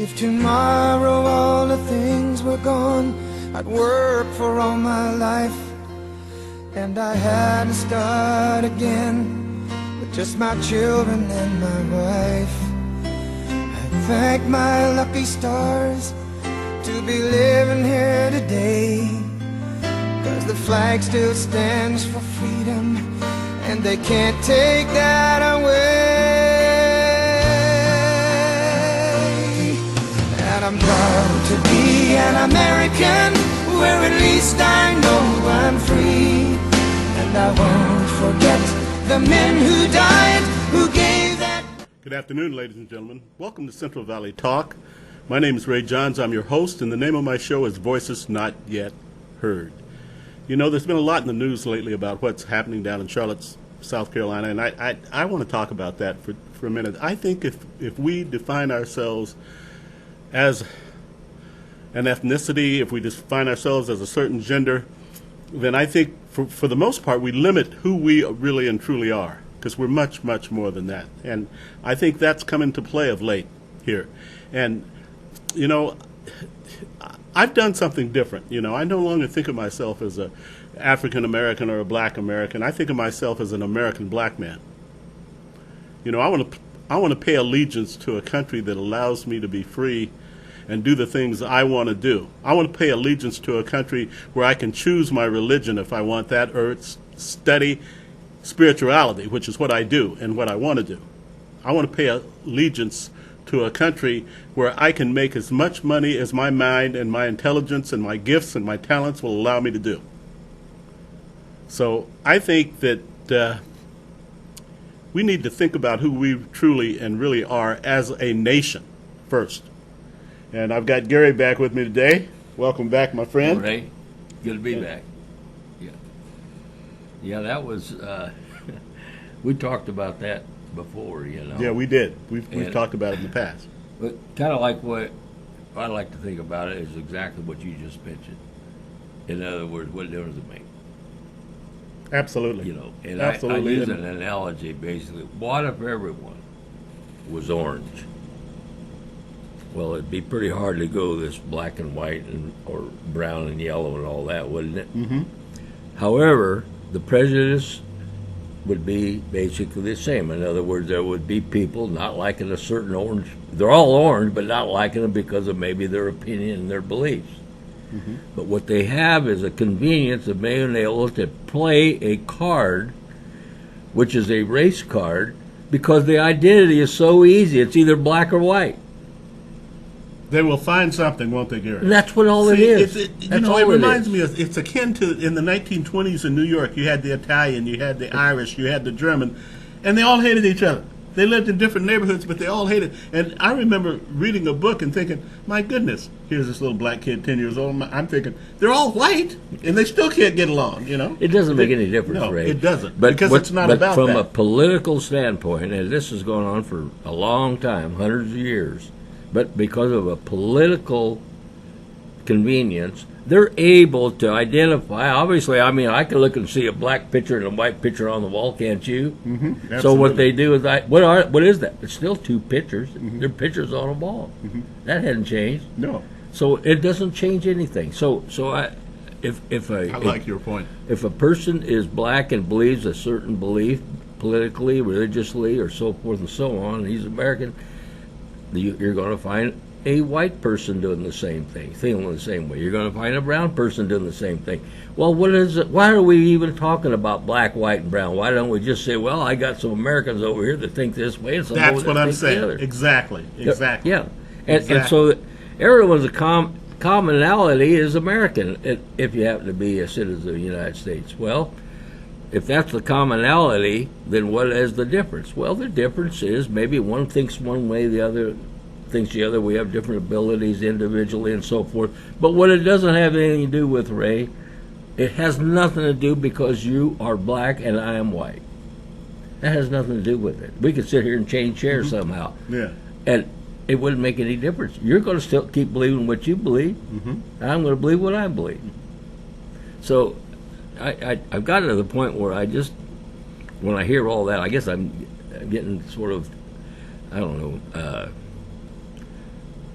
If tomorrow all the things were gone, I'd work for all my life, and I had to start again with just my children and my wife. I thank my lucky stars to be living here today, 'cause the flag still stands for freedom, and they can't take that away. And I'm proud to be an American, where at least I know I'm free. And I won't forget the men who died, who gave that. Good afternoon, ladies and gentlemen. Welcome to Central Valley Talk. My name is Ray Johns. I'm your host, and the name of my show is Voices Not Yet Heard. You know, there's been a lot in the news lately about what's happening down in Charlotte, South Carolina, and I want to talk about that for a minute. I think if we define ourselves as an ethnicity, if we define ourselves as a certain gender, then I think for the most part we limit who we really and truly are, because we're much, much more than that. And I think that's come into play of late here. And, you know, I've done something different. You know, I no longer think of myself as a African American or a black American. I think of myself as an American black man. You know, I want to pay allegiance to a country that allows me to be free and do the things I want to do. I want to pay allegiance to a country where I can choose my religion if I want that, or study spirituality, which is what I do and what I want to do. I want to pay allegiance to a country where I can make as much money as my mind and my intelligence and my gifts and my talents will allow me to do. So I think that we need to think about who we truly and really are as a nation first. And I've got Gary back with me today. Welcome back, my friend. All right. Good to be back. Yeah, that was, we talked about that before, you know. Yeah, we did. We've talked about it in the past. But kind of like what I like to think about it is exactly what you just mentioned. In other words, what difference does it make? Absolutely. You know, and absolutely. I use an analogy basically. What if everyone was orange? Well, it'd be pretty hard to go this black and white or brown and yellow and all that, wouldn't it? Mm-hmm. However, the prejudice would be basically the same. In other words, there would be people not liking a certain orange. They're all orange, but not liking them because of maybe their opinion and their beliefs. Mm-hmm. But what they have is a convenience of being able to play a card, which is a race card, because the identity is so easy. It's either black or white. They will find something, won't they, Gary? And that's what all it is. It reminds me of, it's akin to in the 1920s in New York, you had the Italian, you had the Irish, you had the German, and they all hated each other. They lived in different neighborhoods, but they all hated. And I remember reading a book and thinking, my goodness, here's this little black kid, 10 years old. I'm thinking, they're all white, and they still can't get along, you know? It doesn't make any difference, no, Ray. It doesn't, because it's not about that. But from a political standpoint, and this has gone on for a long time, hundreds of years, but because of a political convenience, they're able to identify. Obviously, I mean, I can look and see a black picture and a white picture on the wall, can't you? Mm-hmm. So what they do is, what is that? It's still two pictures. Mm-hmm. They're pictures on a wall. Mm-hmm. That hadn't changed. No. So it doesn't change anything. I like your point. If a person is black and believes a certain belief, politically, religiously, or so forth and so on, and he's American, you're going to find a white person doing the same thing, feeling the same way. You're going to find a brown person doing the same thing. Well, what is it? Why are we even talking about black, white, and brown? Why don't we just say, well, I got some Americans over here that think this way, and some That's over what that I'm think saying. the other. Exactly. Yeah. Exactly. And so everyone's commonality is American if you happen to be a citizen of the United States. Well, if that's the commonality, then what is the difference? Well, the difference is maybe one thinks one way, the other thinks the other. We have different abilities individually and so forth. But what it doesn't have anything to do with, Ray, it has nothing to do because you are black and I am white. That has nothing to do with it. We could sit here and change chairs somehow. Yeah. And it wouldn't make any difference. You're going to still keep believing what you believe, and I'm going to believe what I believe. So I've gotten to the point where I just, when I hear all that, I guess I'm getting sort of, I don't know,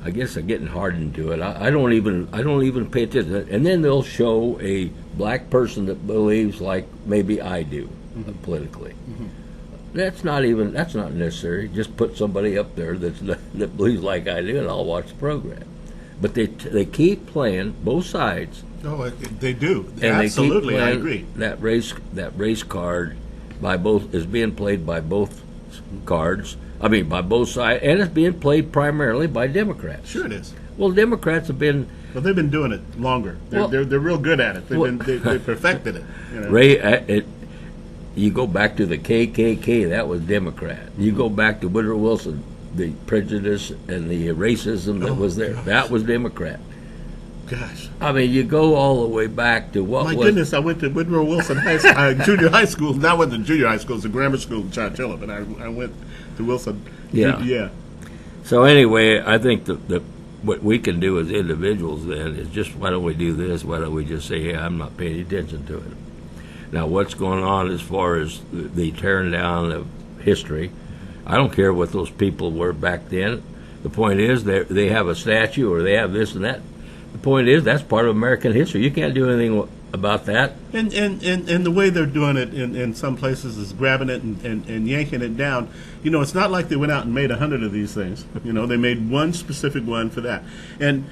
I guess I'm getting hardened to it. I don't even pay attention. And then they'll show a black person that believes like maybe I do politically. That's not necessary. Just put somebody up there that believes like I do, and I'll watch the program. But they keep playing both sides. Oh, they do. And Absolutely, they I keep agree. That race card is being played by both cards. I mean, by both sides, and it's being played primarily by Democrats. Sure, it is. Well, Democrats have been. Well, they've been doing it longer. They're real good at it. They perfected it. You know? Ray, you go back to the KKK, that was Democrat. You go back to Woodrow Wilson, the prejudice and the racism that was there, that was Democrat. Gosh. I mean, you go all the way back to what My was... goodness, I went to Woodrow Wilson Junior High School. That wasn't junior high school, it was a grammar school in Charlottesville, but I went to Wilson. Yeah. So anyway, I think that what we can do as individuals then is just, why don't we do this? Why don't we just say, hey, I'm not paying attention to it? Now, what's going on as far as the tearing down of history, I don't care what those people were back then. The point is they have a statue or they have this and that. The point is that's part of American history. You can't do anything about that. And the way they're doing it in some places is grabbing it and yanking it down. You know, it's not like they went out and made 100 of these things. You know, they made one specific one for that. And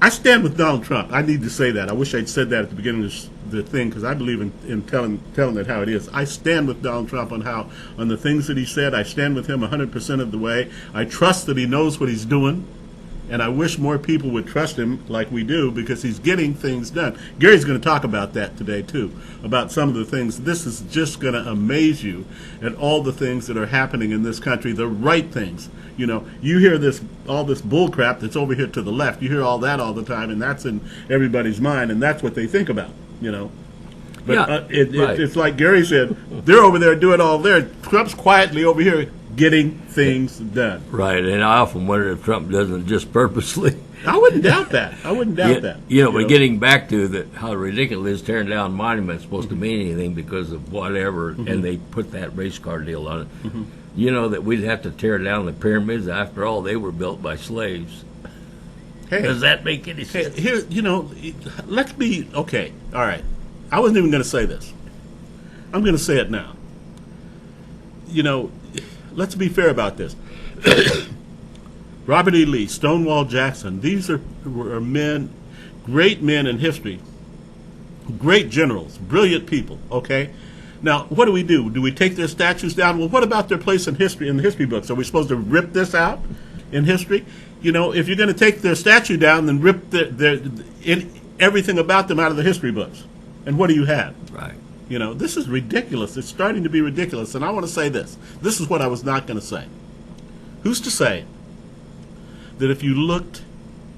I stand with Donald Trump. I need to say that. I wish I'd said that at the beginning of the thing, because I believe in telling it how it is. I stand with Donald Trump on the things that he said. I stand with him 100% of the way. I trust that he knows what he's doing. And I wish more people would trust him like we do, because he's getting things done. Gary's going to talk about that today, too, about some of the things. This is just going to amaze you at all the things that are happening in this country, the right things. You know, you hear all this bull crap that's over here to the left. You hear all that all the time, and that's in everybody's mind, and that's what they think about, you know. But it's like Gary said, they're over there doing all there. Trump's quietly over here getting things done. Right, and I often wonder if Trump doesn't just purposely. I wouldn't doubt that. You know, but getting back to how ridiculous tearing down monuments supposed to mean anything because of whatever, and they put that race car deal on it. You know that we'd have to tear down the pyramids. After all, they were built by slaves. Hey, does that make any sense? Here, you know, let's be okay. All right, I wasn't even going to say this. I'm going to say it now. You know, let's be fair about this. Robert E. Lee, Stonewall Jackson, these were men, great men in history, great generals, brilliant people, okay? Now, what do? Do we take their statues down? Well, what about their place in history, in the history books? Are we supposed to rip this out in history? You know, if you're going to take their statue down, then rip everything about them out of the history books. And what do you have? Right. You know, this is ridiculous. It's starting to be ridiculous. And I want to say this. This is what I was not going to say. Who's to say that if you looked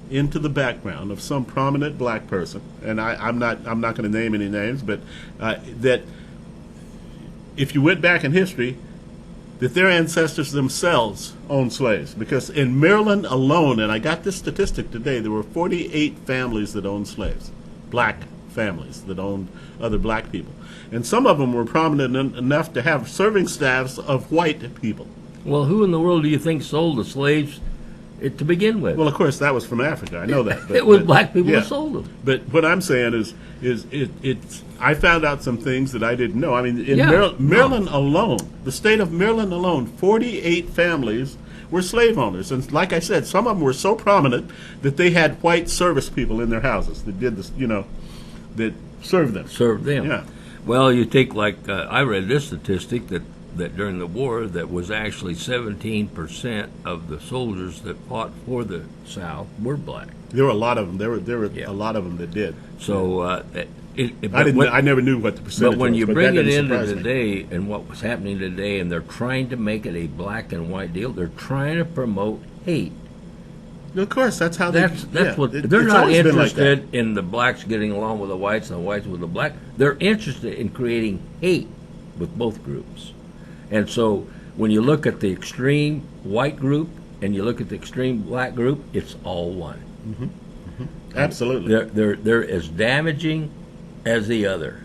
into the background of some prominent black person, and I'm not going to name any names, but that if you went back in history, that their ancestors themselves owned slaves? Because in Maryland alone, and I got this statistic today, there were 48 families that owned slaves, black families that owned other black people. And some of them were prominent enough to have serving staffs of white people. Well, who in the world do you think sold the slaves to begin with? Well, of course, that was from Africa. I know that. But, it was black people who sold them. But what I'm saying is it's I found out some things that I didn't know. I mean, in Maryland alone, the state of Maryland alone, 48 families were slave owners. And like I said, some of them were so prominent that they had white service people in their houses that did this, you know, that served them. Yeah. Well, you take I read this statistic that during the war, that was actually 17% of the soldiers that fought for the South were black. There were a lot of them. There were a lot of them that did. So I never knew what the percentage was. But when you bring it into today and what was happening today, and they're trying to make it a black and white deal, they're trying to promote hate. Of course, that's how that's what they're not interested in the blacks getting along with the whites and the whites with the black. They're interested in creating hate with both groups. And so when you look at the extreme white group and you look at the extreme black group, it's all one. Absolutely. They're as damaging as the other,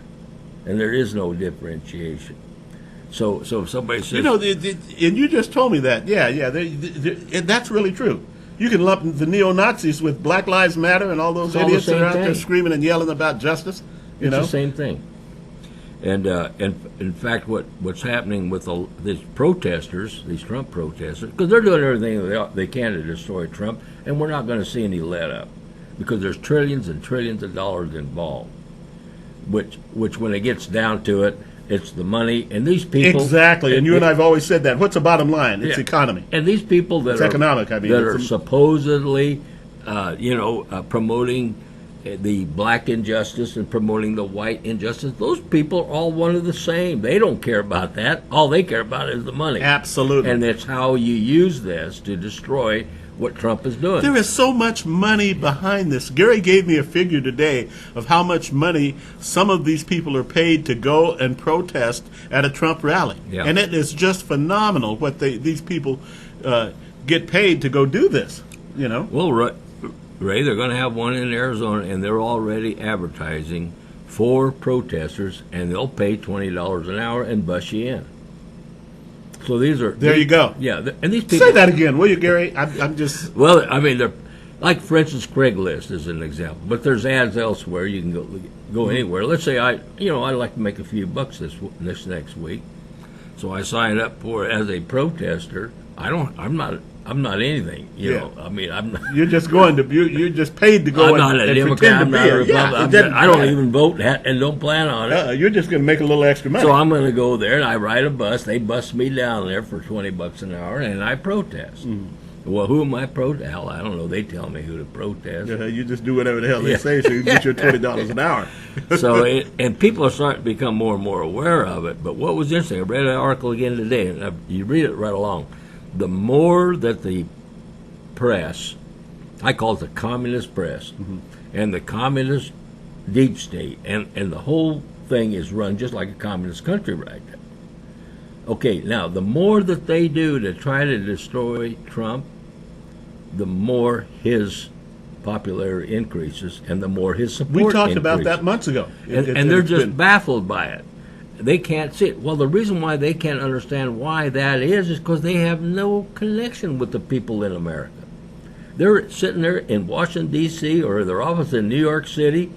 and there is no differentiation. So if somebody says, you know, and you just told me that, and that's really true. You can lump the neo-Nazis with Black Lives Matter and all those idiots that are out there screaming and yelling about justice. It's the same thing. And in fact, what's happening with these protesters, these Trump protesters, because they're doing everything they can to destroy Trump, and we're not going to see any let up, because there's trillions and trillions of dollars involved. Which when it gets down to it, it's the money and these people. Exactly, and you and I have always said that. What's the bottom line? It's economy. And these people that are economic. I mean, that are supposedly, promoting the black injustice and promoting the white injustice. Those people are all one and the same. They don't care about that. All they care about is the money. Absolutely. And that's how you use this to destroy what Trump is doing. There is so much money behind this. Gary gave me a figure today of how much money some of these people are paid to go and protest at a Trump rally. Yeah. And it is just phenomenal what these people get paid to go do this, you know. Well, Ray, they're going to have one in Arizona, and they're already advertising for protesters, and they'll pay $20 an hour and bus you in. So there you go. Yeah, and these people say that again, will you, Gary? I'm just. Well, I mean, they're like, for instance, Craigslist is an example, but there's ads elsewhere. You can go anywhere. Let's say I'd like to make a few bucks this next week, so I sign up for it as a protester. I'm not anything, you know. I mean, I'm not. You're just going to. You're just paid to go. I'm not a Democrat. I'm not a Republican. I don't even vote and don't plan on it. You're just going to make a little extra money. So I'm going to go there and I ride a bus. They bus me down there for $20 an hour, and I protest. Well, who am I Hell, I don't know. They tell me who to protest. You just do whatever the hell they say, so you get your $20 an hour. So, and people are starting to become more and more aware of it. But what was interesting, I read an article again today, and you read it right along. The more that the press, I call it the communist press, and the communist deep state, and the whole thing is run just like a communist country right now. Okay, now, the more that they do to try to destroy Trump, the more his popularity increases, and the more his support increases. We talked about that months ago. And they're just baffled by it. They can't see it. Well, the reason why they can't understand why that is because they have no connection with the people in America. They're sitting there in Washington, D.C., or their office in New York City.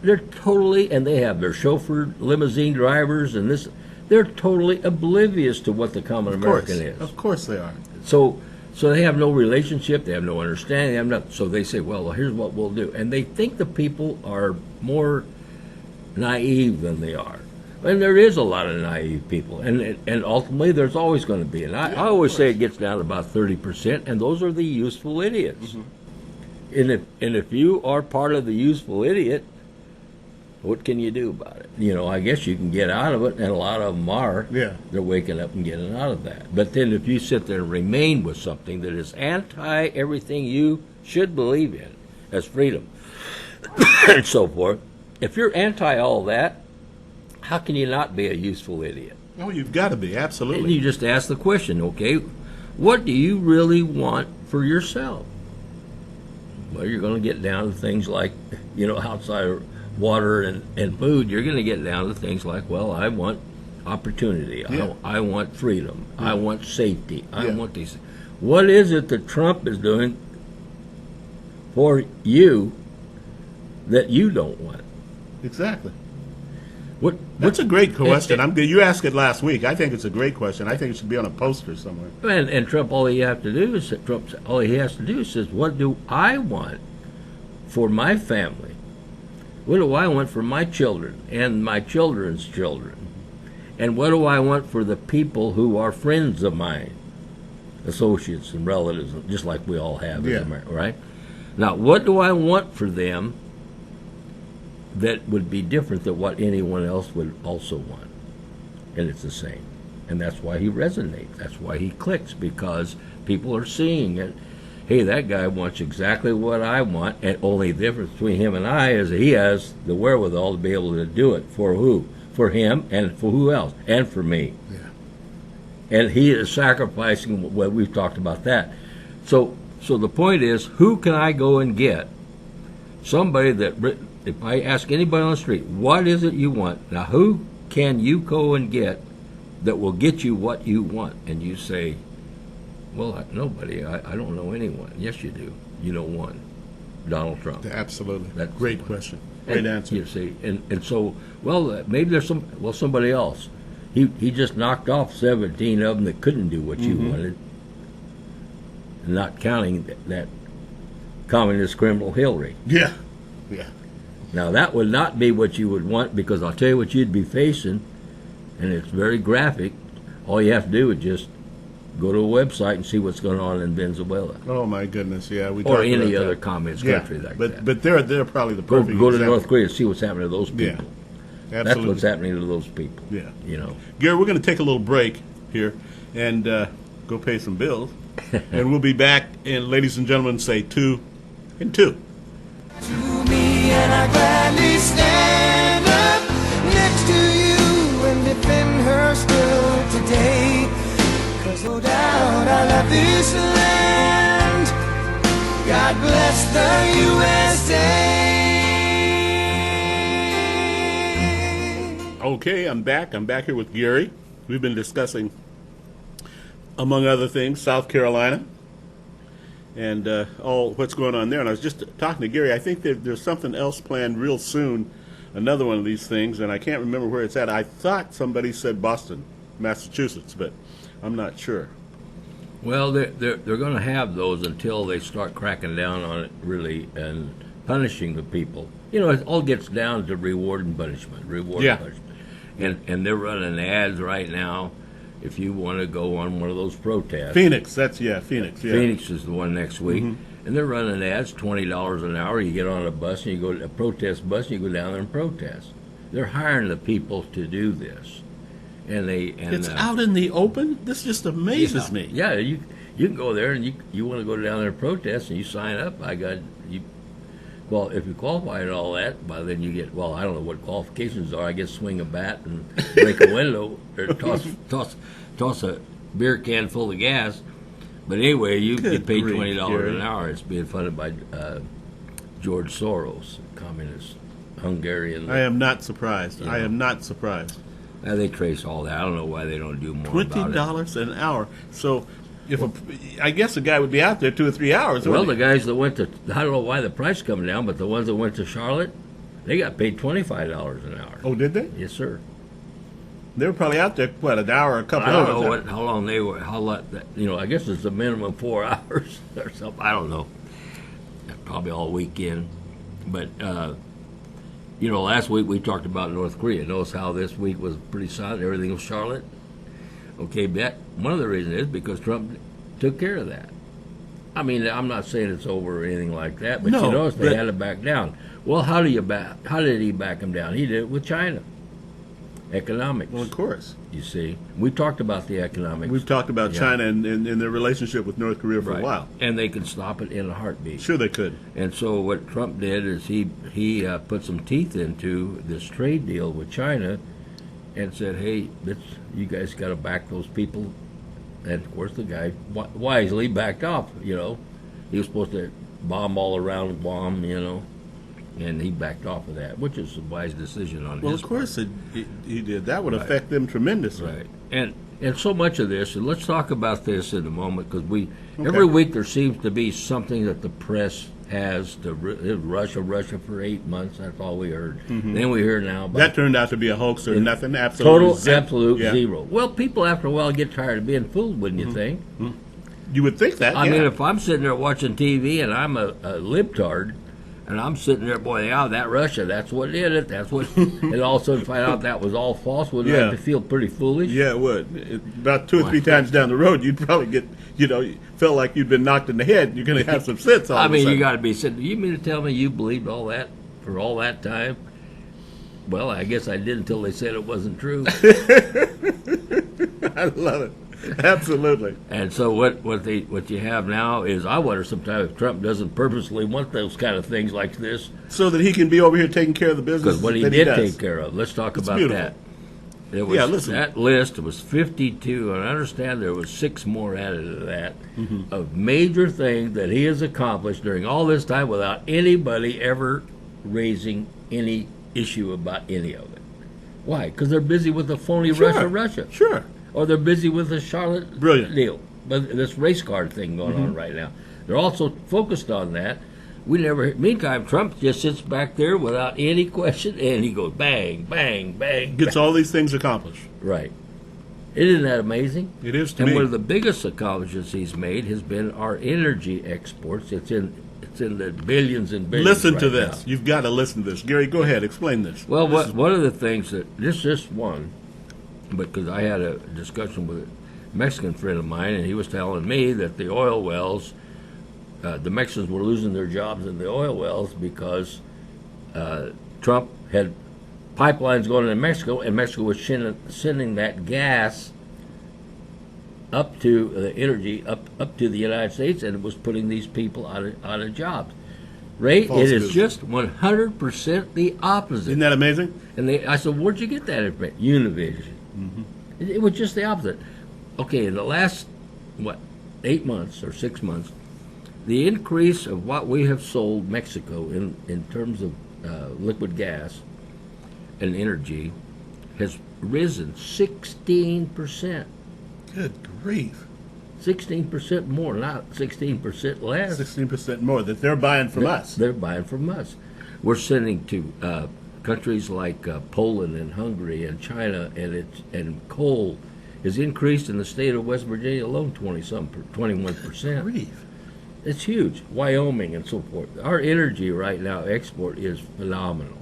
They're totally, and they have their chauffeur, limousine drivers, and this. They're totally oblivious to what the common American is. Of course they are. So they have no relationship. They have no understanding. They have nothing. So they say, well, here's what we'll do. And they think the people are more naive than they are. And there is a lot of naive people, and ultimately there's always going to be. And I always say it gets down to about 30%, and those are the useful idiots. And if you are part of the useful idiot, what can you do about it? I guess you can get out of it, and a lot of them are. Yeah. They're waking up and getting out of that. But then if you sit there and remain with something that is anti-everything you should believe in, as freedom and so forth, if you're anti all that, how can you not be a useful idiot? Oh, you've got to be, absolutely. And you just ask the question, okay, what do you really want for yourself? Well, you're going to get down to things like, outside of water and food, you're going to get down to things like, well, I want opportunity. Yeah. I want freedom. Yeah. I want safety. I want these. What is it that Trump is doing for you that you don't want? Exactly. What's a great question. You asked it last week. I think it's a great question. I think it should be on a poster somewhere. And Trump, all he has to do is says, what do I want for my family? What do I want for my children and my children's children? And what do I want for the people who are friends of mine, associates and relatives, just like we all have in America, right? Now, what do I want for them that would be different than what anyone else would also want? And it's the same. And that's why he resonates. That's why he clicks, because people are seeing it. Hey, that guy wants exactly what I want, and only the difference between him and I is that he has the wherewithal to be able to do it. For who? For him, and for who else? And for me. Yeah. And he is sacrificing, well, we've talked about that. So the point is, who can I go and get? Somebody that, if I ask anybody on the street, what is it you want? Now, who can you go and get that will get you what you want? And you say, Well, nobody. I don't know anyone. Yes, you do. You know one. Donald Trump. Absolutely. That's Great one. question. Great answer. You see, and so, well, maybe there's somebody else. He just knocked off 17 of them that couldn't do what you wanted, not counting that communist criminal Hillary. Yeah. Yeah. Now, that would not be what you would want, because I'll tell you what you'd be facing, and it's very graphic. All you have to do is just go to a website and see what's going on in Venezuela. Oh, my goodness. Yeah. We Or talked any about other that. communist Yeah. country like but, that. But they're probably the Go perfect to example. North Korea and see what's happening to those Yeah. people. Absolutely. That's what's happening to those people. Yeah. You know. Gary, we're going to take a little break here and go pay some bills. And we'll be back, and ladies and gentlemen, say 2 and 2. To me, and I gladly stand up next to you and defend her still today. 'Cause no doubt I love this land. God bless the USA. Okay, I'm back. I'm back here with Gary. We've been discussing, among other things, South Carolina and all what's going on there. And I was just talking to Gary. I think there's something else planned real soon, another one of these things, and I can't remember where it's at. I thought somebody said Boston, Massachusetts, but I'm not sure. Well, they're going to have those until they start cracking down on it really and punishing the people. You know, it all gets down to reward and punishment. Reward and punishment. And they're running ads right now. If you want to go on one of those protests, Phoenix, Phoenix. Yeah. Phoenix is the one next week, and they're running ads, $20 an hour. You get on a bus and you go to a protest bus, and you go down there and protest. They're hiring the people to do this, and It's out in the open. This just amazes me. Yeah, you can go there and you want to go down there and protest, and you sign up. Well, if you qualify and all that, by then you get, well, I don't know what qualifications are. I guess swing a bat and break a window or toss a beer can full of gas. But anyway, you get paid $20 an hour. It's being funded by George Soros, communist Hungarian. I am not surprised. I am not surprised. They trace all that. I don't know why they don't do more about it. $20 an hour. So, I guess the guy would be out there 2 or 3 hours. Well, the guys that went to, I don't know why the price coming down, but the ones that went to Charlotte, they got paid $25 an hour. Oh, did they? Yes, sir. They were probably out there, what, an hour, a couple I hours? don't know how long they were, I guess it's a minimum 4 hours or something. I don't know. Probably all weekend. But, last week we talked about North Korea. Notice how this week was pretty solid. Everything was Charlotte. Okay, one of the reasons is because Trump took care of that. I mean, I'm not saying it's over or anything like that, but you notice they had to back down. Well, how did he back him down? He did it with China. Economics. Well, of course. You see, we talked about the economics. We've talked about China and their relationship with North Korea for a while. And they could stop it in a heartbeat. Sure they could. And so what Trump did is he put some teeth into this trade deal with China and said, hey, you guys got to back those people. And, of course, the guy wisely backed off, He was supposed to bomb all around Guam, and he backed off of that, which is a wise decision on his part. Well, of course he did. That would affect them tremendously. Right. And so much of this, and let's talk about this in a moment, because every week there seems to be something that the press has to Russia for 8 months. That's all we heard. Then we hear now about that turned out to be a hoax or nothing. Absolute zero. Well, people after a while get tired of being fooled, wouldn't you think? You would think that. I mean, if I'm sitting there watching TV and I'm a libtard, and I'm sitting there, boy, that Russia, that's what did it. That's what, and all of a sudden find out that was all false. Wouldn't that have to feel pretty foolish? Yeah, it would. About 2 or 3 times down the road, you'd probably get, felt like you'd been knocked in the head. You're going to have some sense all of a sudden. You got to be sitting. You mean to tell me you believed all that for all that time? Well, I guess I did until they said it wasn't true. I love it. Absolutely. And so what you have now is, I wonder sometimes if Trump doesn't purposely want those kind of things like this, so that he can be over here taking care of the business. Because what he did take care of. Let's talk about beautiful. that. It was, that list was 52, and I understand there was 6 more added to that of major things that he has accomplished during all this time without anybody ever raising any issue about any of it. Why? Because they're busy with the phony Russia. Sure. Or they're busy with the Charlotte Brilliant deal. this race car thing going on right now. They're also focused on that. We never. Meantime, Trump just sits back there without any question, and he goes bang, bang, bang. Gets all these things accomplished. Right. Isn't that amazing? It is to and me. one of the biggest accomplishments he's made has been our energy exports. It's in the billions and billions. Listen to right this. now. You've got to listen to this. Gary, go ahead. Explain this. Well, one of the things that this just one, because I had a discussion with a Mexican friend of mine, and he was telling me that the oil wells, the Mexicans were losing their jobs in the oil wells because Trump had pipelines going into Mexico, and Mexico was sending that gas up to the energy up to the United States, and it was putting these people out of jobs. Ray, False it is news. just 100% the opposite. Isn't that amazing? And I said, where'd you get that information? Univision. It was just the opposite. Okay, in the last, 8 months or 6 months, the increase of what we have sold Mexico in terms of liquid gas and energy has risen 16%. Good grief. 16% more, not 16% less. 16% more that they're buying from us. They're buying from us. We're sending to countries like Poland and Hungary and China, and coal has increased in the state of West Virginia alone 21%. Grief. It's huge. Wyoming and so forth. Our energy right now export is phenomenal,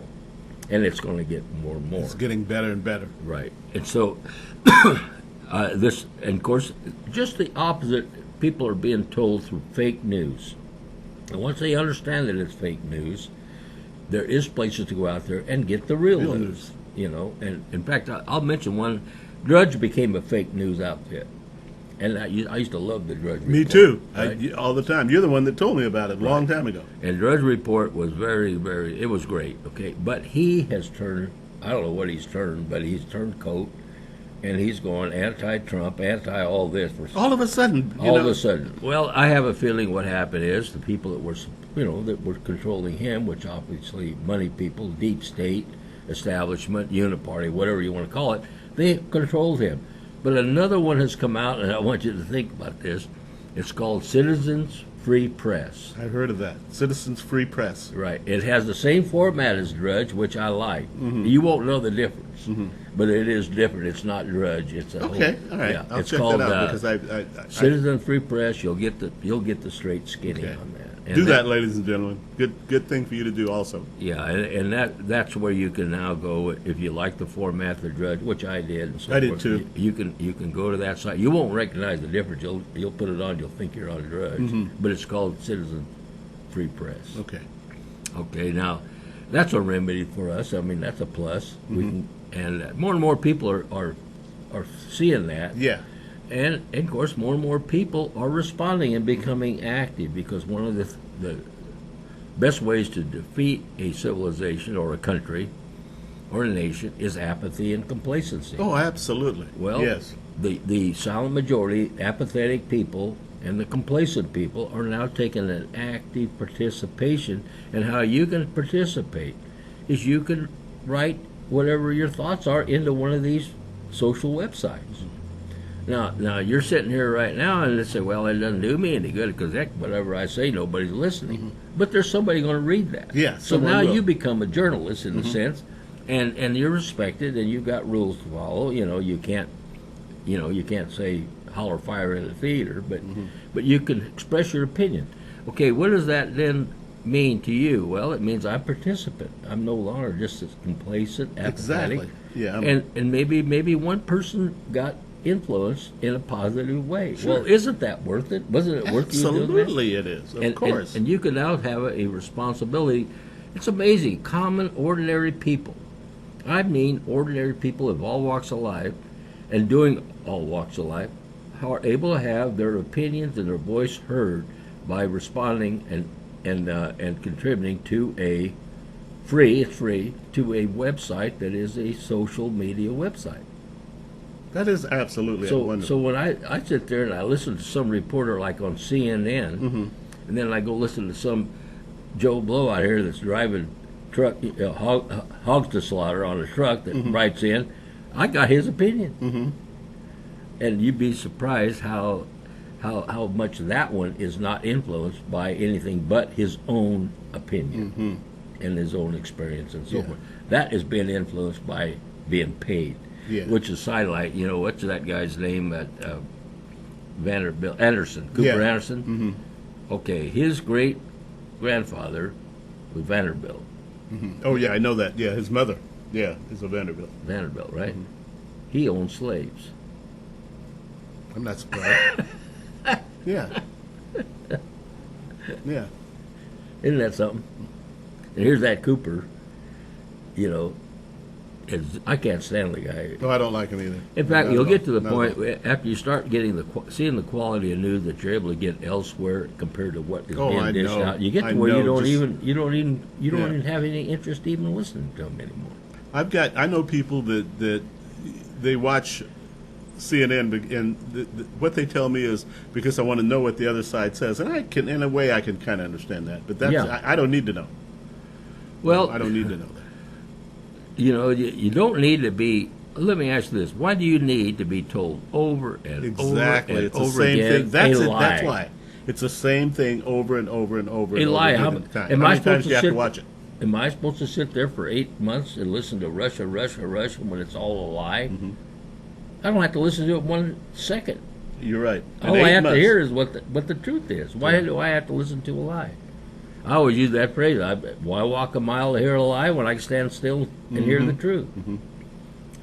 and it's going to get more and more. It's getting better and better. Right. And so this, and of course, just the opposite. People are being told through fake news, and once they understand that it's fake news, there is places to go out there and get the real news. You know, and in fact, I'll mention one. Drudge became a fake news outfit, and I used to love the Drudge Report. Me too. Right? All the time. You're the one that told me about it a long time ago. And Drudge Report was very, very, it was great, okay? But he has turned, I don't know what he's turned, but he's turned coat, and he's going anti-Trump, anti-all this. All of a sudden. All of a sudden. Well, I have a feeling what happened is the people that were, that were controlling him, which obviously money people, deep state, establishment, uniparty, whatever you want to call it, they controlled him. But another one has come out, and I want you to think about this. It's called Citizens Free Press. I've heard of that. Citizens Free Press. Right. It has the same format as Drudge, which I like. You won't know the difference, but it is different. It's not Drudge. It's a Okay. whole, All right. Yeah, I'll it's check called that out because I Citizen Free Press. You'll get the straight skinny Okay. on that. And do that, ladies and gentlemen. Good thing for you to do also. Yeah, and that's where you can now go if you like the format the Drudge, which I did. And so I did forth. too. You can go to that site. You won't recognize the difference. You'll put it on. You'll think you're on Drudge, but it's called Citizen Free Press. Okay. Okay, now that's a remedy for us. I mean, that's a plus. We can, and more and more people are seeing that. Yeah. And of course, more and more people are responding and becoming active, because one of the best ways to defeat a civilization or a country or a nation is apathy and complacency. Oh, absolutely. Well, yes. The silent majority, apathetic people, and the complacent people are now taking an active participation. And how you can participate is you can write whatever your thoughts are into one of these social websites. Now you're sitting here right now and they say, well, it doesn't do me any good because whatever I say, nobody's listening. But there's somebody going to read that. Yeah, So someone now will. you become a journalist in a sense, and you're respected, and you've got rules to follow. You can't say holler fire in the theater, but you can express your opinion. Okay, what does that then mean to you? Well, it means I'm a participant. I'm no longer just as complacent, apathetic. Exactly. Yeah. And maybe one person got influenced in a positive way. Sure. Well, isn't that worth it? Wasn't it worth you doing that? Absolutely it is. Of course. And you can now have a responsibility. It's amazing. Common, ordinary people. I mean, ordinary people of all walks of life, and doing all walks of life, are able to have their opinions and their voice heard by responding and contributing to it's free, to a website that is a social media website. That is absolutely wonderful. So when I sit there and I listen to some reporter like on CNN, and then I go listen to some Joe Blow out here that's driving truck hogs to slaughter on a truck that writes in, I got his opinion. And you'd be surprised how how much that one is not influenced by anything but his own opinion and his own experience and so forth. That is being influenced by being paid, which is sidelight. You know, what's that guy's name at Vanderbilt? Anderson, Cooper Anderson. Okay, his great grandfather was Vanderbilt. Oh yeah, I know that. Yeah, his mother. Yeah, is a Vanderbilt. Vanderbilt, right? He owned slaves. I'm not surprised. Yeah. Yeah. Isn't that something? And here's that Cooper, you know, I can't stand the guy. No, I don't like him either. In fact, you'll get to the point after you start getting seeing the quality of news that you're able to get elsewhere compared to what is being dished out. You get to where you don't even have any interest even listening to them anymore. I know people that they watch CNN, and what they tell me is because I want to know what the other side says, and I can, in a way, I can kind of understand that. But that's I don't need to know. Well, I don't need to know that. You know, you don't need to be. Let me ask you this: why do you need to be told over and over and it's over the same again thing. That's a it. lie? That's why it's the same thing over and over and over. A lie. How many times do you have to watch it? Am I supposed to sit there for 8 months and listen to Russia when it's all a lie? I don't have to listen to it 1 second. You're right. All I have to hear is what the truth is. Why do I have to listen to a lie? I always use that phrase. Why walk a mile to hear a lie when I can stand still and hear the truth?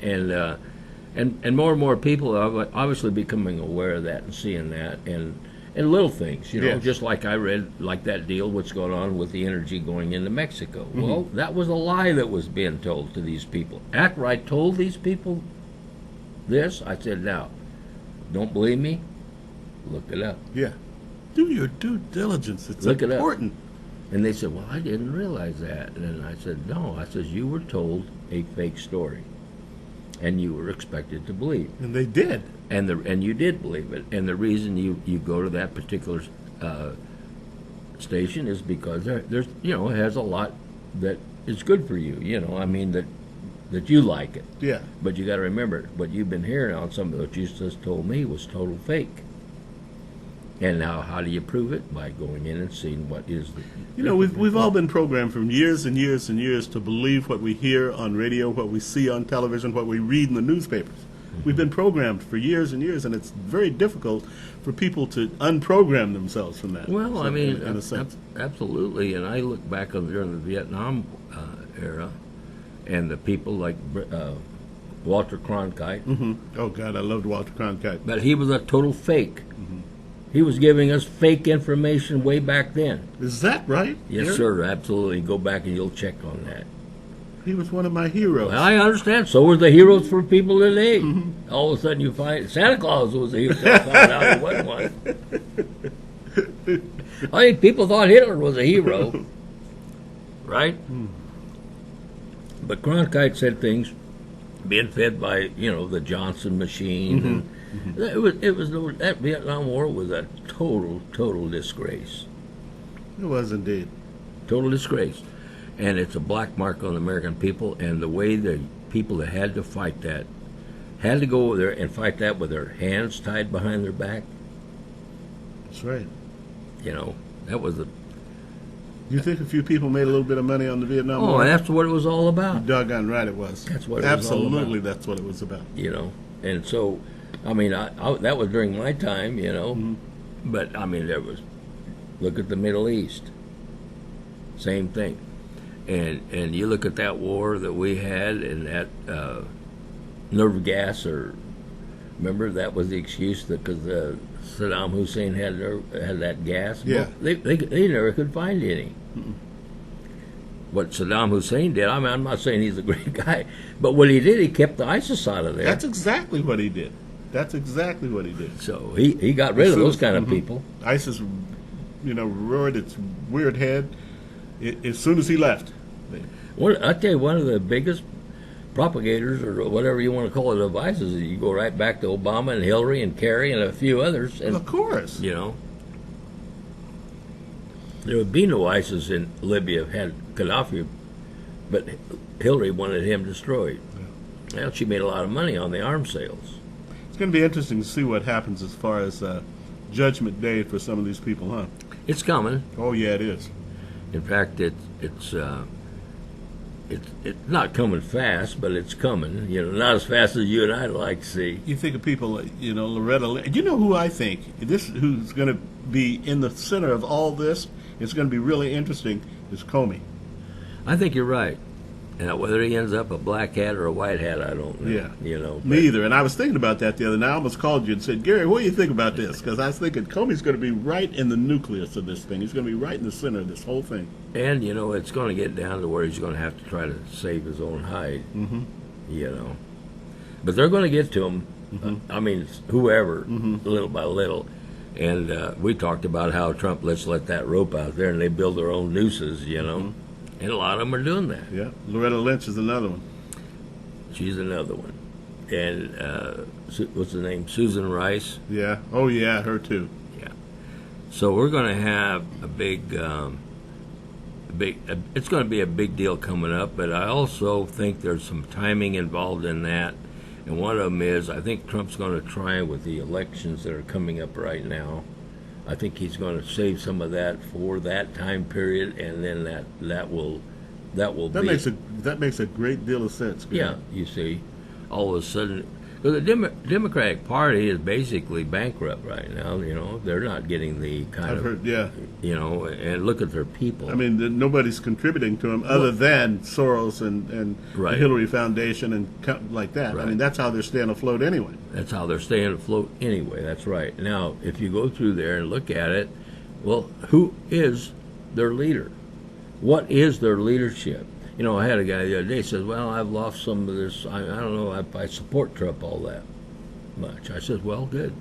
And more and more people are obviously becoming aware of that and seeing that and little things, you know, just like I read, like that deal, what's going on with the energy going into Mexico. Well, that was a lie that was being told to these people. After I told these people this, I said, now, don't believe me? Look it up. Yeah. Do your due diligence. It's Look important. It up. And they said, well, I didn't realize that. And I said, no. I said, you were told a fake story, and you were expected to believe. And they did. And you did believe it. And the reason you go to that particular station is because there's it has a lot that is good for you. You know, I mean that you like it. Yeah. But you got to remember what you've been hearing on some of what you just told me was total fake. And now, how do you prove it? By going in and seeing what is the... You know, we've all been programmed for years and years and years to believe what we hear on radio, what we see on television, what we read in the newspapers. We've been programmed for years and years, and it's very difficult for people to unprogram themselves from that. Well, I mean, in a sense. Absolutely. And I look back on during the Vietnam era, and the people like Walter Cronkite. Oh, God, I loved Walter Cronkite. But he was a total fake. He was giving us fake information way back then. Is that right? Yes, sir, absolutely. Go back and you'll check on that. He was one of my heroes. Well, I understand. So were the heroes for people today. All of a sudden you find Santa Claus was a hero. I found out he wasn't one. I think people thought Hitler was a hero. Right? But Cronkite said things being fed by, the Johnson machine and that Vietnam War was a total disgrace. It was indeed. Total disgrace. And it's a black mark on the American people, and the way the people that had to fight that had to go over there and fight that with their hands tied behind their back. That's right. That was You think a few people made a little bit of money on the Vietnam War? Oh, that's what it was all about. You're doggone right it was. That's what it was all about. Absolutely, that's what it was about. And so... I mean, that was during my time, but I mean, look at the Middle East, same thing, and you look at that war that we had and that nerve gas, or remember that was the excuse that because Saddam Hussein had that gas. Yeah, well, they never could find any. What Saddam Hussein did, I mean, I'm not saying he's a great guy, but what he did, he kept the ISIS out of there. That's exactly what he did. That's exactly what he did. So he got rid of those kind of people. ISIS, roared its weird head as soon as he left. I tell you, one of the biggest propagators, or whatever you want to call it, of ISIS, is you go right back to Obama and Hillary and Kerry and a few others. And, of course. There would be no ISIS in Libya had Gaddafi, but Hillary wanted him destroyed. Yeah. Well, she made a lot of money on the arms sales. It's going to be interesting to see what happens as far as the judgment day for some of these people, huh? It's coming. Oh, yeah, it is. In fact, it's not coming fast, but it's coming. Not as fast as you and I'd like to see. You think of people, Loretta Lynch. You know who I think? Who's going to be in the center of all this? It's going to be really interesting. Is Comey. I think you're right. Now, whether he ends up a black hat or a white hat, I don't know. Yeah. Me either. And I was thinking about that the other night. I almost called you and said, Gary, what do you think about this? Because I was thinking Comey's going to be right in the nucleus of this thing. He's going to be right in the center of this whole thing. And, it's going to get down to where he's going to have to try to save his own hide. Mm-hmm. But they're going to get to him. Mm-hmm. I mean, whoever, little by little. And we talked about how Trump let that rope out there and they build their own nooses, Mm-hmm. And a lot of them are doing that. Yeah. Loretta Lynch is another one. She's another one. And what's the name? Susan Rice? Yeah. Oh, yeah, her too. Yeah. So we're going to have a big, it's going to be a big deal coming up, but I also think there's some timing involved in that. And one of them is I think Trump's going to try with the elections that are coming up right now. I think he's going to save some of that for that time period, and then that will that makes a great deal of sense. Yeah, you see, all of a sudden, because the Democratic Party is basically bankrupt right now. They're not getting the kind I've heard, yeah. And look at their people. I mean, nobody's contributing to them other than Soros and Right. the Hillary Foundation and like that. Right. I mean, that's how they're staying afloat anyway. That's how they're staying afloat anyway. That's right. Now, if you go through there and look at it, well, who is their leader? What is their leadership? I had a guy the other day says, well, I've lost some of this. I don't know. I support Trump all that much. I said, well, good.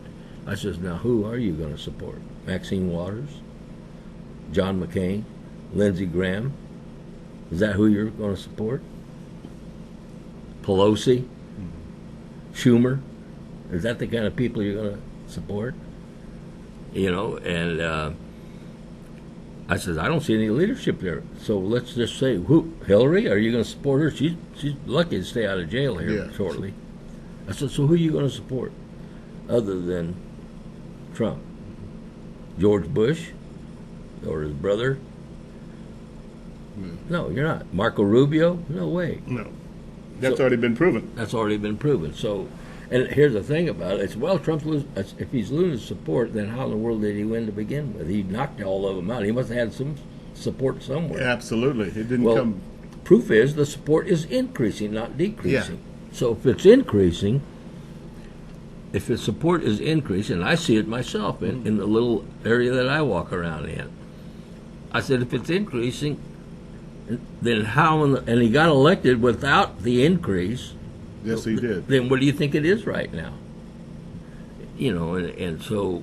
I says, now who are you going to support? Maxine Waters? John McCain? Lindsey Graham? Is that who you're going to support? Pelosi? Schumer? Is that the kind of people you're going to support? And I says, I don't see any leadership there. So let's just say, who? Hillary? Are you going to support her? She's lucky to stay out of jail here shortly. I said, so who are you going to support other than Trump? George Bush or his brother? No, you're not. Marco Rubio? No way. No. That's already been proven. That's already been proven. So, and here's the thing about it. It's, well, Trump's if he's losing support, then how in the world did he win to begin with? He knocked all of them out. He must have had some support somewhere. Absolutely. It didn't come. Proof is the support is increasing, not decreasing. Yeah. So if it's increasing, if the support is increasing, and I see it myself in the little area that I walk around in, I said, if it's increasing, then how, and he got elected without the increase. Yes, he did. Then what do you think it is right now? And so,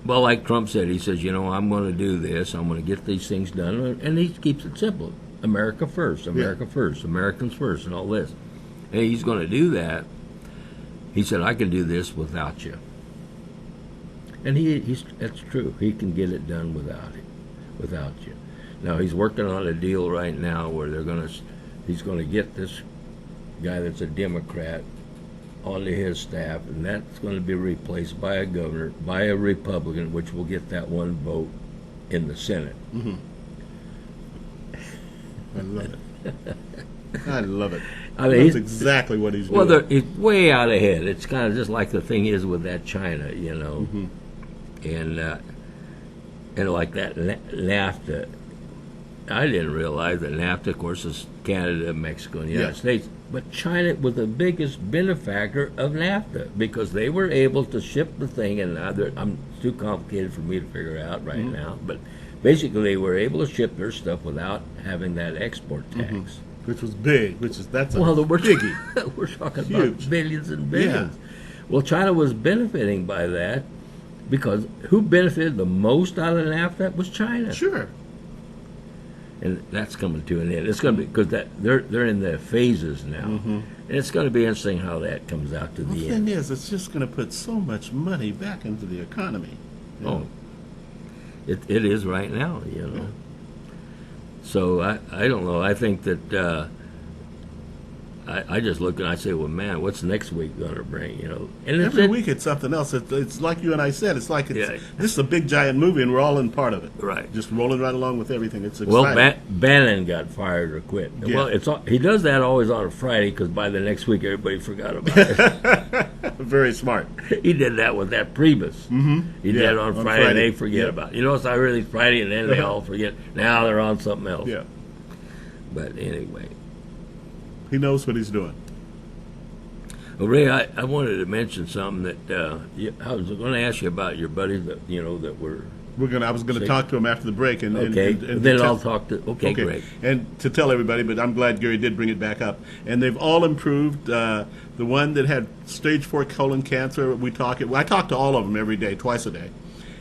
well, like Trump said, he says, I'm going to do this, I'm going to get these things done, and he keeps it simple. America first, America first, Americans first, and all this. And he's going to do that. He said, I can do this without you. And that's true. He can get it done without you. Now, he's working on a deal right now where he's going to get this guy that's a Democrat onto his staff, and that's going to be replaced by a governor, by a Republican, which will get that one vote in the Senate. Mm-hmm. I love it. I love it. I mean, that's exactly what he's doing. Well, he's way out ahead. It's kind of just like the thing is with that China, Mm-hmm. And like that NAFTA. I didn't realize that NAFTA, of course, is Canada, Mexico, and the United States. But China was the biggest benefactor of NAFTA because they were able to ship the thing, and it's too complicated for me to figure out right now. But basically, they were able to ship their stuff without having that export tax, which was big. That's a we're biggie. We're talking Huge. about billions and billions. Yeah. Well, China was benefiting by that because who benefited the most out of NAFTA was China. Sure. And that's coming to an end. It's going to be because they're in the phases now, and it's going to be interesting how that comes out to the end. The thing is, it's just going to put so much money back into the economy. It is right now, So I don't know. I think that I just look and I say, well, man, what's next week going to bring? And Every week it's something else. It's like you and I said. It's like this is a big giant movie, and we're all in part of it. Right. Just rolling right along with everything. It's exciting. Well, Bannon got fired or quit. Yeah. Well, he does that always on a Friday because by the next week everybody forgot about it. Very smart. He did that with that Priebus. Mm-hmm. He did it on Friday, and they forget about it. It's not really Friday, and then they all forget. Now they're on something else. Yeah. But anyway. He knows what he's doing. Well, Ray, I wanted to mention something that I was going to ask you about your buddies that that were. I was going to talk to him after the break, and then I'll talk to. Okay, great. And to tell everybody, but I'm glad Gary did bring it back up. And they've all improved. The one that had stage 4 colon cancer, I talk to all of them every day, twice a day.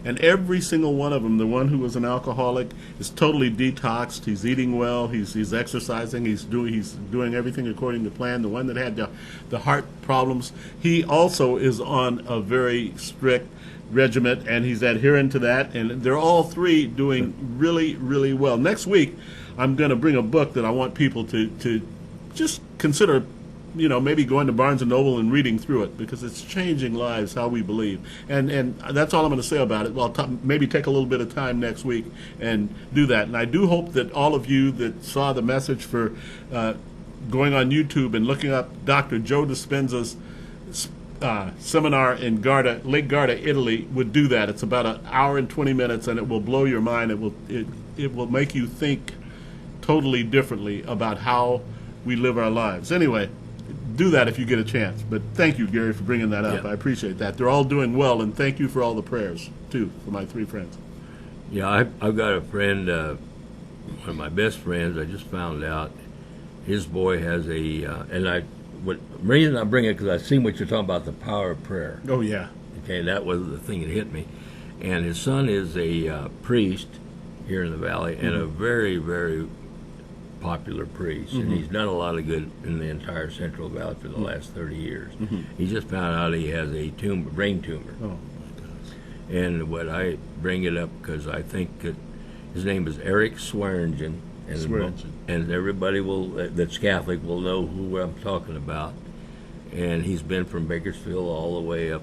And every single one of them, the one who was an alcoholic, is totally detoxed. He's eating well. He's exercising. He's doing everything according to plan. The one that had the heart problems, he also is on a very strict regimen, and he's adhering to that. And they're all three doing really, really well. Next week, I'm going to bring a book that I want people to just consider. Maybe going to Barnes & Noble and reading through it, because it's changing lives, how we believe. And that's all I'm going to say about it. Well, maybe take a little bit of time next week and do that. And I do hope that all of you that saw the message for going on YouTube and looking up Dr. Joe Dispenza's seminar in Lake Garda, Italy, would do that. It's about an hour and 20 minutes, and it will blow your mind. It will make you think totally differently about how we live our lives. Anyway, do that if you get a chance. But thank you, Gary, for bringing that up. Yeah. I appreciate that. They're all doing well, and thank you for all the prayers, too, for my 3 friends. Yeah, I've got a friend, one of my best friends, I just found out his boy has the reason I bring it because I've seen what you're talking about, the power of prayer. Oh, yeah. Okay, that was the thing that hit me. And his son is a priest here in the valley, and a very, very popular priest, and he's done a lot of good in the entire Central Valley for the last 30 years. He just found out he has a brain tumor. Oh, my goodness. And what I bring it up because I think that his name is Eric Swearingen, and everybody that's Catholic will know who I'm talking about. And he's been from Bakersfield all the way up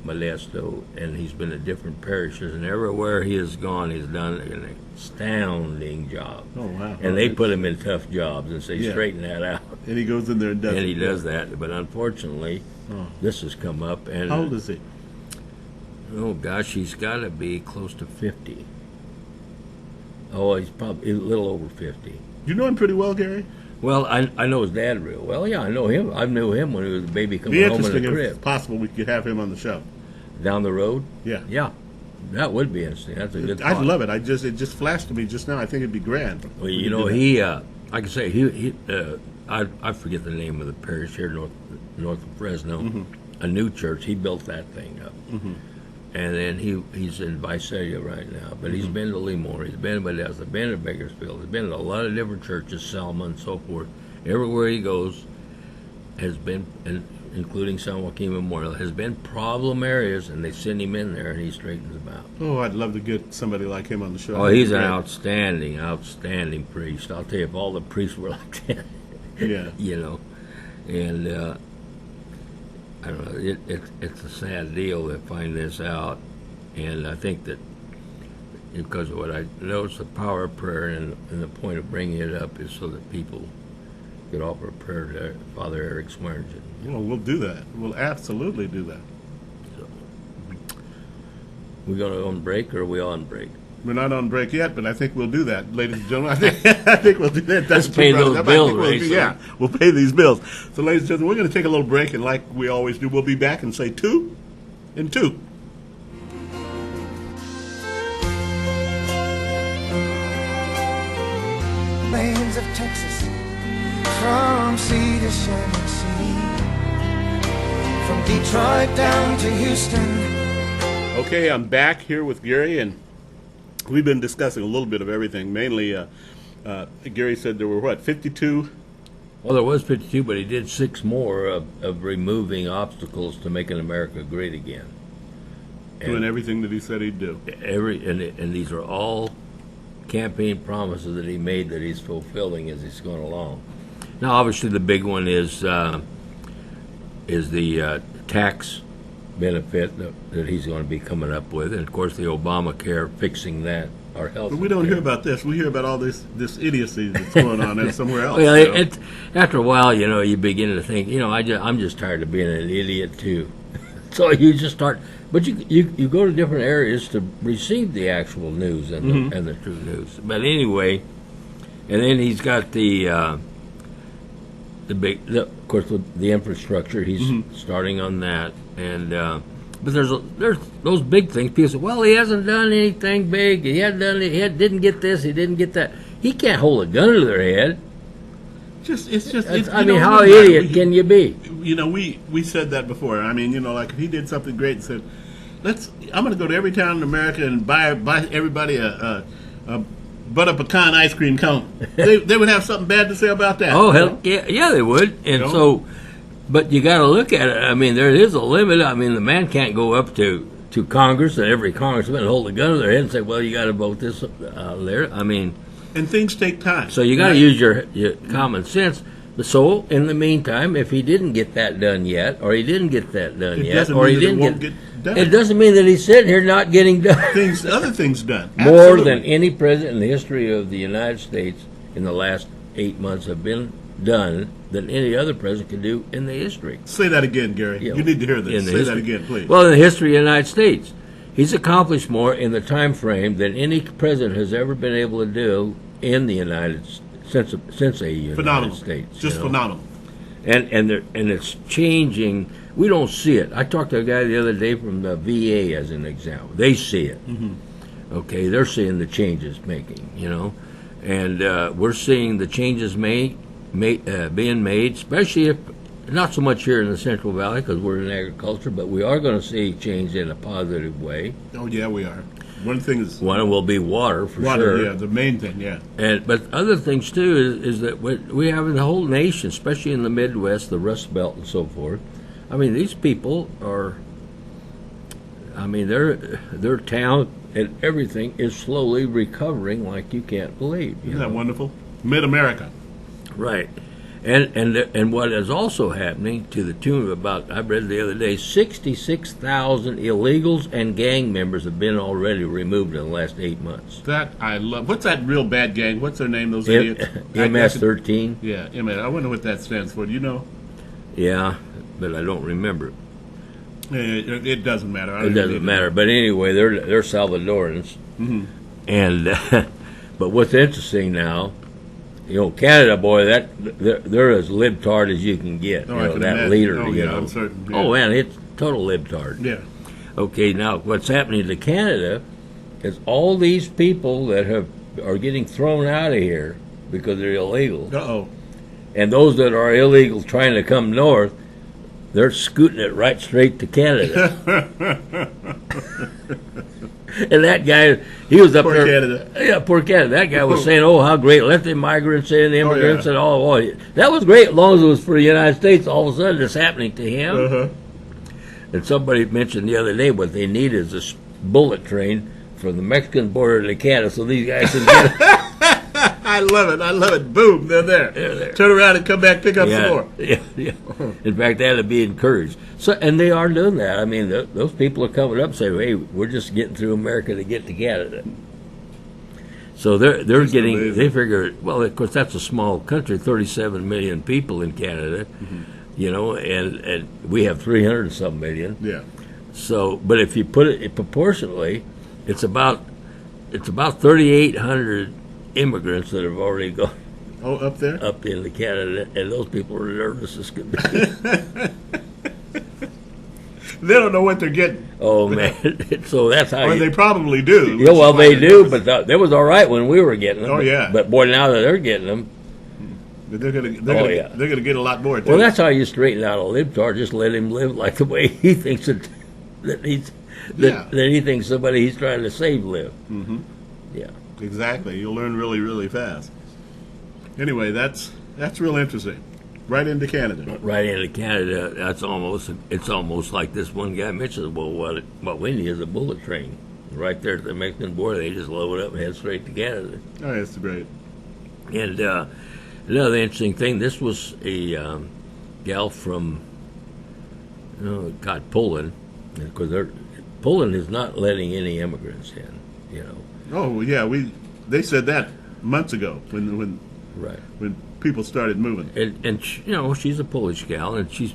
Modesto, and he's been at different parishes, and everywhere he has gone, he's done an astounding job. Oh, wow. And they put him in tough jobs and say, straighten that out. And he goes in there and does it. And he does that. But unfortunately, this has come up. And how old is he? Oh, gosh, he's got to be close to 50. Oh, he's probably a little over 50. You know him pretty well, Gary? Well, I know his dad real well. Yeah, I know him. I knew him when he was a baby coming home in the interesting crib. if possible we could have him on the show. Down the road? Yeah. Yeah. That would be interesting. That's a good thought. I'd love it. It just flashed to me just now. I think it'd be grand. Well, he I can say I forget the name of the parish here north of Fresno. A new church. He built that thing up. And then he's in Visalia right now. But he's been to Lemoore. He's been to Modesto. Been to Bakersfield. He's been to a lot of different churches, Selma and so forth. Everywhere he goes has been, including San Joaquin Memorial, has been problem areas, and they send him in there, and he straightens them out. Oh, I'd love to get somebody like him on the show. Oh, he's an outstanding priest. I'll tell you, if all the priests were like that, and I don't know, it's a sad deal to find this out, and I think that because of what I noticed, the power of prayer and the point of bringing it up is so that people could offer a prayer to Father Eric Swearingen. Well, we'll do that. We'll absolutely do that. So, we going to on break, or are we on break? We're not on break yet, but I think we'll do that, ladies and gentlemen. I think we'll do that. Let's pay those bills, right? We'll pay these bills. So, ladies and gentlemen, we're going to take a little break, and like we always do, we'll be back and say 2 and 2. Plains of Texas, from sea to shining sea, from Detroit down to Houston. Okay, I'm back here with Gary, and we've been discussing a little bit of everything. Mainly, Gary said there were, 52? Well, there was 52, but he did 6 more of removing obstacles to making America great again. Doing everything that he said he'd do. And these are all campaign promises that he made that he's fulfilling as he's going along. Now, obviously, the big one is the tax benefit that he's going to be coming up with, and of course, the Obamacare fixing that. Our health. But we don't hear about this. We hear about all this idiocy that's going on somewhere else. Well, after a while, you begin to think, I'm just tired of being an idiot too. So you just start, but you go to different areas to receive the actual news and the true news. But anyway, and then he's got the big, of course, the infrastructure. He's starting on that, and but there's those big things. People say, well, he hasn't done anything big. He didn't get this. He didn't get that. He can't hold a gun to their head. How idiot can you be? We said that before. I mean, like if he did something great and said, I'm going to go to every town in America and buy everybody a butter pecan ice cream cone. They would have something bad to say about that. Oh, hell, yeah, they would. And so, but you got to look at it. I mean, there is a limit. I mean, the man can't go up to Congress and every congressman hold a gun to their head and say, well, you got to vote this there. I mean, and things take time. So you got to use your common sense. So in the meantime, if he didn't get that done yet, or he didn't get that done yet, or he didn't get done, it doesn't mean that he's sitting here not getting done. Other things done. More than any president in the history of the United States in the last 8 months have been done than any other president could do in the history. Say that again, Gary. You need to hear this. Say that again, please. Well, in the history of the United States, he's accomplished more in the time frame than any president has ever been able to do in the United since a United States. Just phenomenal. And it's changing. We don't see it. I talked to a guy the other day from the VA as an example. They see it. Okay, they're seeing the changes making. And we're seeing the changes being made, especially if not so much here in the Central Valley because we're in agriculture, but we are going to see change in a positive way. Oh yeah, we are. One will be water for sure. Water, yeah, the main thing, yeah. But other things too is that we have in the whole nation, especially in the Midwest, the Rust Belt, and so forth. I mean, these people are. I mean, their talent and everything is slowly recovering like you can't believe. Isn't that wonderful? Mid-America. Right. And what is also happening to the tune of about, I read the other day, 66,000 illegals and gang members have been already removed in the last 8 months. That I love. What's that real bad gang? What's their name, those idiots? MS-13. Yeah, MS. I wonder what that stands for. Do you know? Yeah, but I don't remember it. It doesn't matter. It doesn't matter. But anyway, they're Salvadorans. And but what's interesting now, Canada, boy, they're as libtard as you can get. Oh, that imagine. Leader, I'm certain. Yeah. Oh man, it's total libtard. Yeah. Okay, now what's happening to Canada is all these people that are getting thrown out of here because they're illegal. Uh-oh. And those that are illegal trying to come north, they're scooting it right straight to Canada. And that guy, he was up poor there. Canada. Yeah, poor Canada. That guy was saying, "Oh, how great! Let the migrants in, the immigrants, and all." That was great, as long as it was for the United States. All of a sudden, it's happening to him. And somebody mentioned the other day what they need is a bullet train from the Mexican border to Canada, so these guys can get. I love it. Boom, they're there. Turn around and come back, pick up some more. Yeah. In fact, that would be encouraged. So, and they are doing that. I mean, those people are coming up and saying, "Hey, we're just getting through America to get to Canada." So they're getting. Amazing. They figure, well, of course, that's a small country, 37 million people in Canada, and we have 300 and some million. Yeah. So, but if you put it proportionally, it's about 3,800 immigrants that have already gone. Oh, up there? Up into Canada, and those people are nervous as could be. They don't know what they're getting. Oh, man. So that's how they probably do. Yeah, well, they do, but that was all right when we were getting them. Oh, yeah. But boy, now that they're getting them. But they're gonna get a lot more, too. Well, that's how you straighten out a libtard. Just let him live like the way he thinks that he thinks somebody he's trying to save live. Mm-hmm. Yeah. Exactly. You'll learn really, really fast. Anyway, that's real interesting. Right into Canada. Right into Canada. It's almost like this one guy mentioned. Well, what we need is a bullet train right there at the Mexican border. They just load it up and head straight to Canada. Oh, that's great. And Another interesting thing, this was a gal from, Poland. Because Poland is not letting any immigrants in, Oh, yeah, they said that months ago when people started moving. And she's a Polish gal, and she's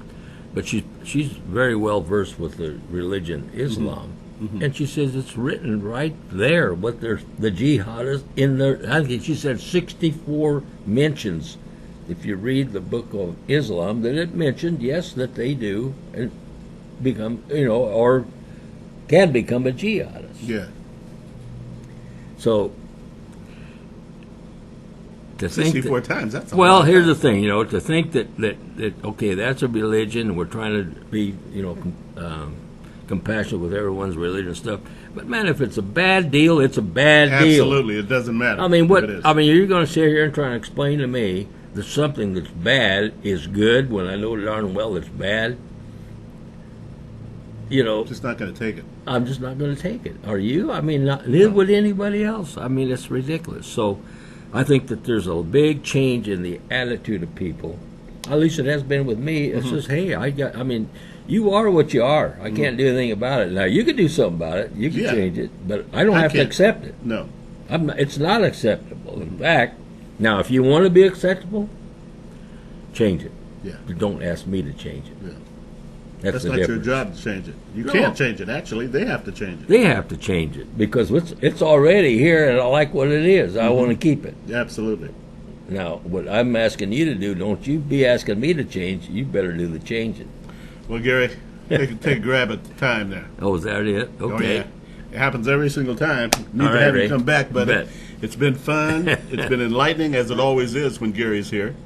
very well versed with the religion Islam. Mm-hmm. And she says it's written right there what the jihadists in there. I think she said 64 mentions. If you read the book of Islam, that it mentioned, yes, that they do and become, or can become a jihadist. Yeah. So to 64 times. That's a well. lot. Here's the thing, to think that okay, that's a religion, and we're trying to be, compassionate with everyone's religion and stuff. But man, if it's a bad deal, it's a bad deal. Absolutely, it doesn't matter. I mean, what? It is. I mean, you're going to sit here and try to explain to me that something that's bad is good when I know darn well it's bad. Just not going to take it. I'm just not going to take it. Are you? I mean, neither would anybody else. I mean, it's ridiculous. So, I think that there's a big change in the attitude of people. At least it has been with me. It's just, hey, you are what you are. I can't do anything about it. Now, you can do something about it. You can change it, but I don't have to accept it. No. It's not acceptable. In fact, now, if you want to be acceptable, change it. Yeah. But don't ask me to change it. Yeah. That's not difference. your job to change it. You can't change it, actually. They have to change it. They have to change it because it's already here, and I like what it is. I want to keep it. Absolutely. Now, what I'm asking you to do, don't you be asking me to change. You better do the changing. Well, Gary, take a grab at the time there. Oh, is that it? Okay. Oh, yeah. It happens every single time. Need All to right, have Ray. him come back, but it's been fun. It's been enlightening, as it always is when Gary's here.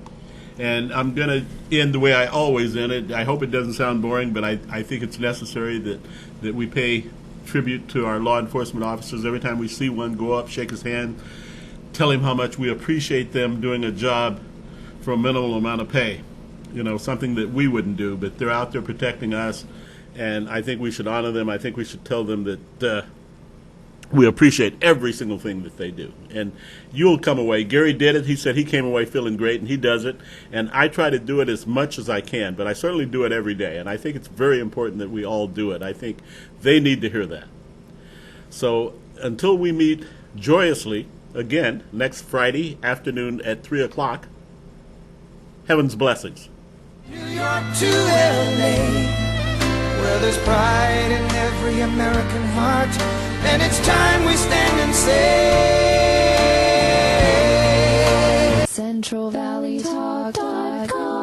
And I'm going to end the way I always end it. I hope it doesn't sound boring, but I think it's necessary that we pay tribute to our law enforcement officers. Every time we see one, go up, shake his hand, tell him how much we appreciate them doing a job for a minimal amount of pay. Something that we wouldn't do, but they're out there protecting us, and I think we should honor them. I think we should tell them that we appreciate every single thing that they do. And you'll come away. Gary did it. He said he came away feeling great, and he does it. And I try to do it as much as I can, but I certainly do it every day. And I think it's very important that we all do it. I think they need to hear that. So until we meet joyously again next Friday afternoon at 3 o'clock, heaven's blessings. New York to LA, where there's pride in every American heart, and it's time we stand and say, CentralValleyTalk.com